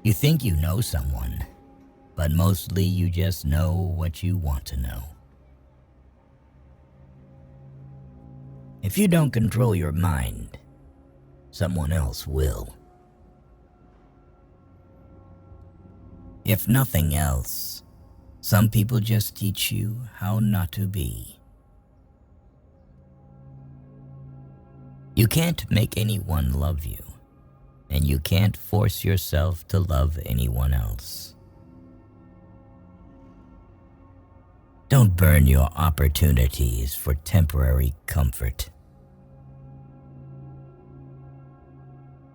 You think you know someone, but mostly you just know what you want to know. If you don't control your mind, someone else will. If nothing else, some people just teach you how not to be. You can't make anyone love you, and you can't force yourself to love anyone else. Don't burn your opportunities for temporary comfort.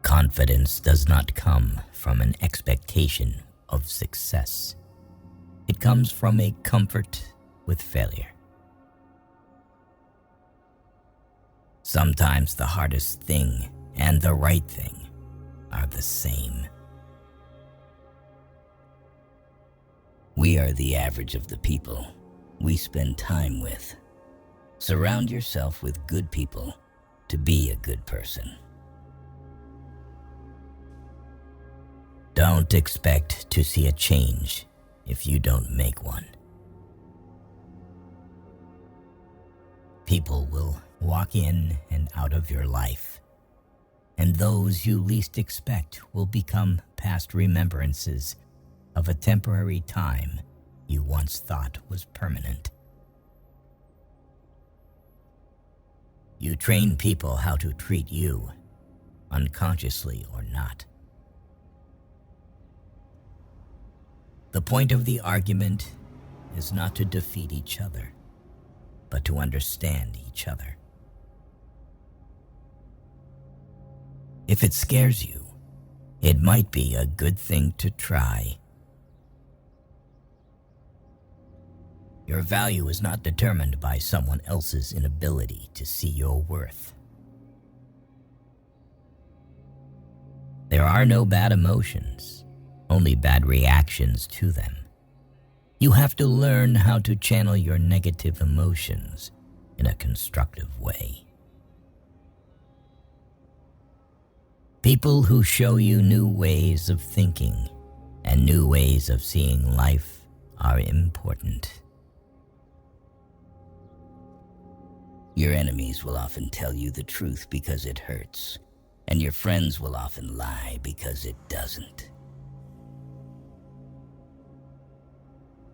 Confidence does not come from an expectation of success. It comes from a comfort with failure. Sometimes the hardest thing and the right thing are the same. We are the average of the people we spend time with. Surround yourself with good people to be a good person. Don't expect to see a change if you don't make one. People will walk in and out of your life, and those you least expect will become past remembrances of a temporary time you once thought was permanent. You train people how to treat you, unconsciously or not. The point of the argument is not to defeat each other, but to understand each other. If it scares you, it might be a good thing to try. Your value is not determined by someone else's inability to see your worth. There are no bad emotions, only bad reactions to them. You have to learn how to channel your negative emotions in a constructive way. People who show you new ways of thinking and new ways of seeing life are important. Your enemies will often tell you the truth because it hurts, and your friends will often lie because it doesn't.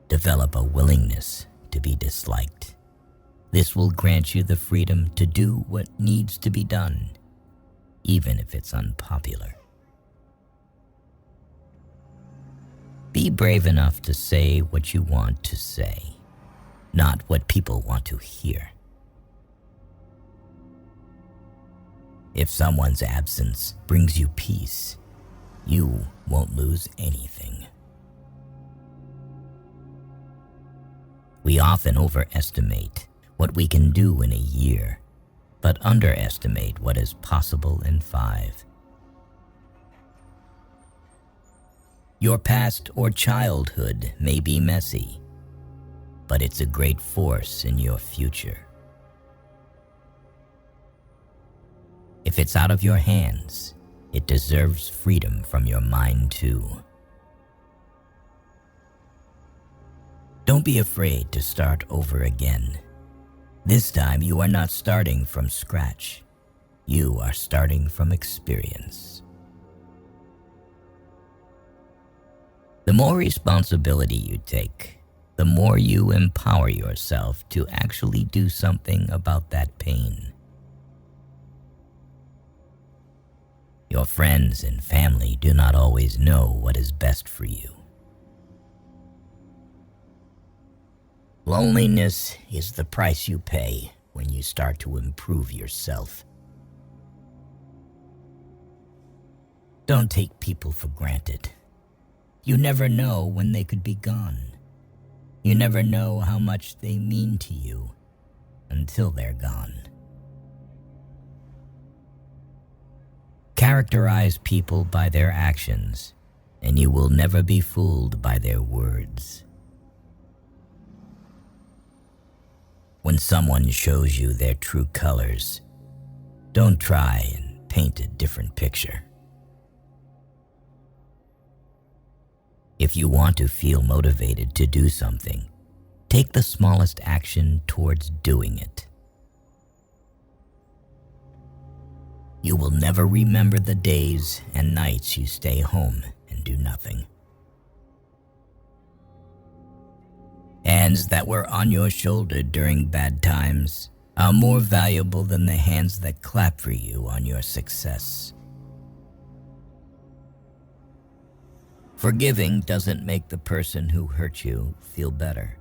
Develop a willingness to be disliked. This will grant you the freedom to do what needs to be done, even if it's unpopular. Be brave enough to say what you want to say, not what people want to hear. If someone's absence brings you peace, you won't lose anything. We often overestimate what we can do in a year, but underestimate what is possible in 5. Your past or childhood may be messy, but it's a great force in your future. If it's out of your hands, it deserves freedom from your mind too. Don't be afraid to start over again. This time you are not starting from scratch. You are starting from experience. The more responsibility you take, the more you empower yourself to actually do something about that pain. Your friends and family do not always know what is best for you. Loneliness is the price you pay when you start to improve yourself. Don't take people for granted. You never know when they could be gone. You never know how much they mean to you until they're gone. Characterize people by their actions, and you will never be fooled by their words. When someone shows you their true colors, don't try and paint a different picture. If you want to feel motivated to do something, take the smallest action towards doing it. You will never remember the days and nights you stay home and do nothing. Hands that were on your shoulder during bad times are more valuable than the hands that clap for you on your success. Forgiving doesn't make the person who hurt you feel better.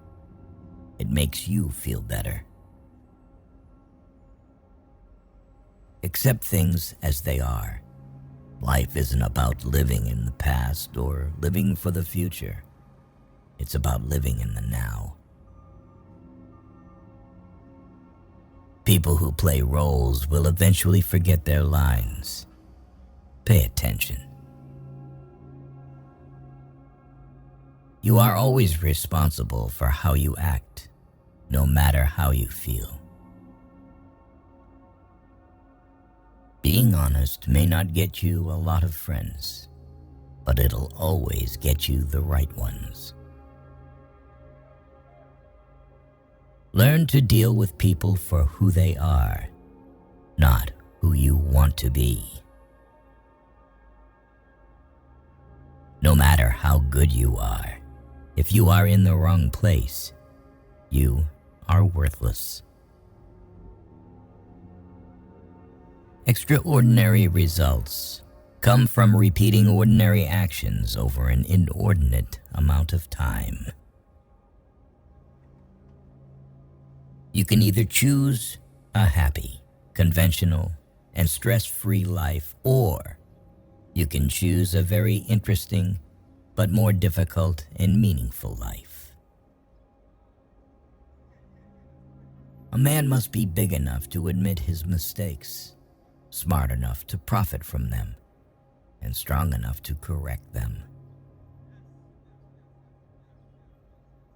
It makes you feel better. Accept things as they are. Life isn't about living in the past or living for the future. It's about living in the now. People who play roles will eventually forget their lines. Pay attention. You are always responsible for how you act, no matter how you feel. Being honest may not get you a lot of friends, but it'll always get you the right ones. Learn to deal with people for who they are, not who you want to be. No matter how good you are, if you are in the wrong place, you are worthless. Extraordinary results come from repeating ordinary actions over an inordinate amount of time. You can either choose a happy, conventional, and stress-free life, or you can choose a very interesting but more difficult and meaningful life. A man must be big enough to admit his mistakes, smart enough to profit from them, and strong enough to correct them.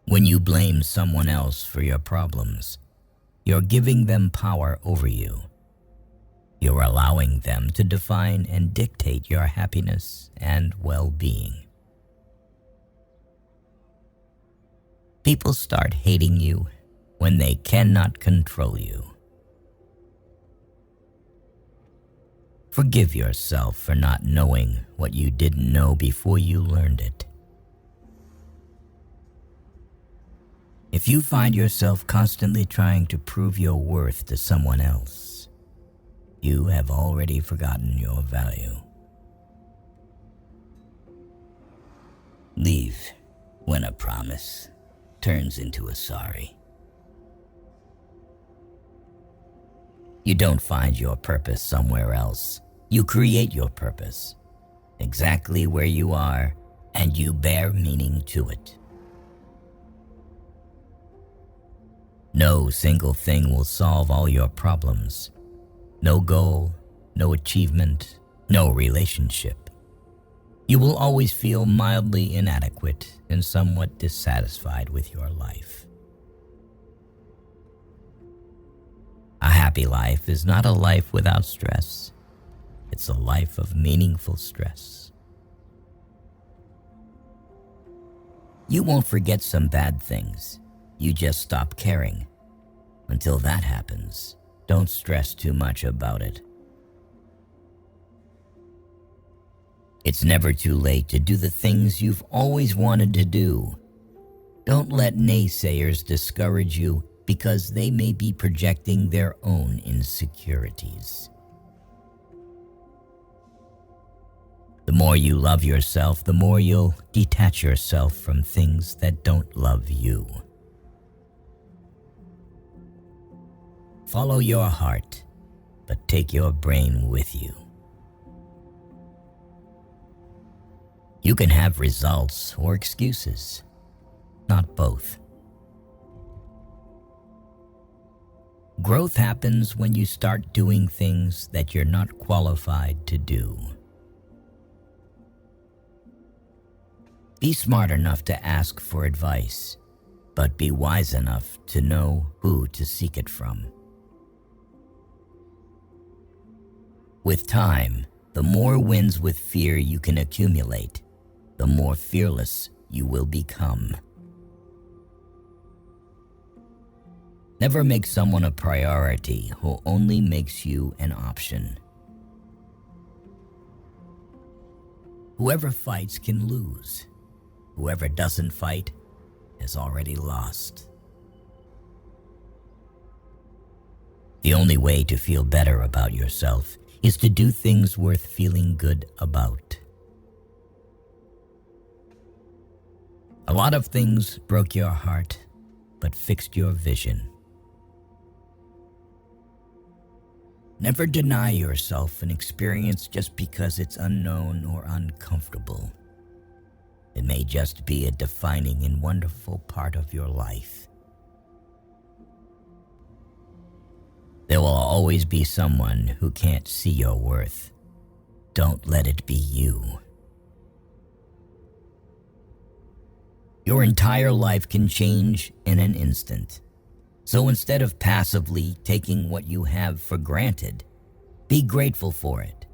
When you blame someone else for your problems, you're giving them power over you. You're allowing them to define and dictate your happiness and well-being. People start hating you when they cannot control you. Forgive yourself for not knowing what you didn't know before you learned it. If you find yourself constantly trying to prove your worth to someone else, you have already forgotten your value. Leave when a promise turns into a sorry. You don't find your purpose somewhere else. You create your purpose, exactly where you are, and you bear meaning to it. No single thing will solve all your problems. No goal, no achievement, no relationship. You will always feel mildly inadequate and somewhat dissatisfied with your life. A happy life is not a life without stress. It's a life of meaningful stress. You won't forget some bad things. You just stop caring. Until that happens, don't stress too much about it. It's never too late to do the things you've always wanted to do. Don't let naysayers discourage you because they may be projecting their own insecurities. The more you love yourself, the more you'll detach yourself from things that don't love you. Follow your heart, but take your brain with you. You can have results or excuses, not both. Growth happens when you start doing things that you're not qualified to do. Be smart enough to ask for advice, but be wise enough to know who to seek it from. With time, the more wins with fear you can accumulate, the more fearless you will become. Never make someone a priority who only makes you an option. Whoever fights can lose. Whoever doesn't fight has already lost. The only way to feel better about yourself is to do things worth feeling good about. A lot of things broke your heart, but fixed your vision. Never deny yourself an experience just because it's unknown or uncomfortable. It may just be a defining and wonderful part of your life. There will always be someone who can't see your worth. Don't let it be you. Your entire life can change in an instant. So instead of passively taking what you have for granted, be grateful for it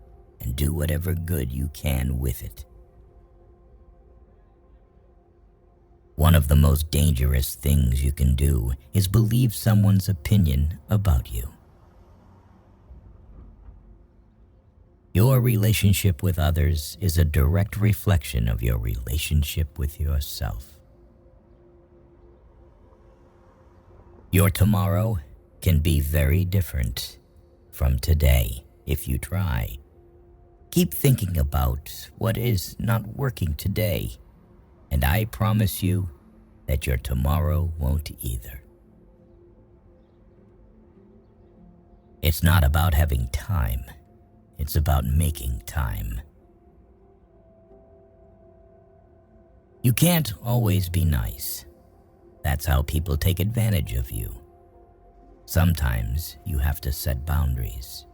and do whatever good you can with it. One of the most dangerous things you can do is believe someone's opinion about you. Your relationship with others is a direct reflection of your relationship with yourself. Your tomorrow can be very different from today if you try. Keep thinking about what is not working today, and I promise you that your tomorrow won't either. It's not about having time, it's about making time. You can't always be nice. That's how people take advantage of you. Sometimes you have to set boundaries.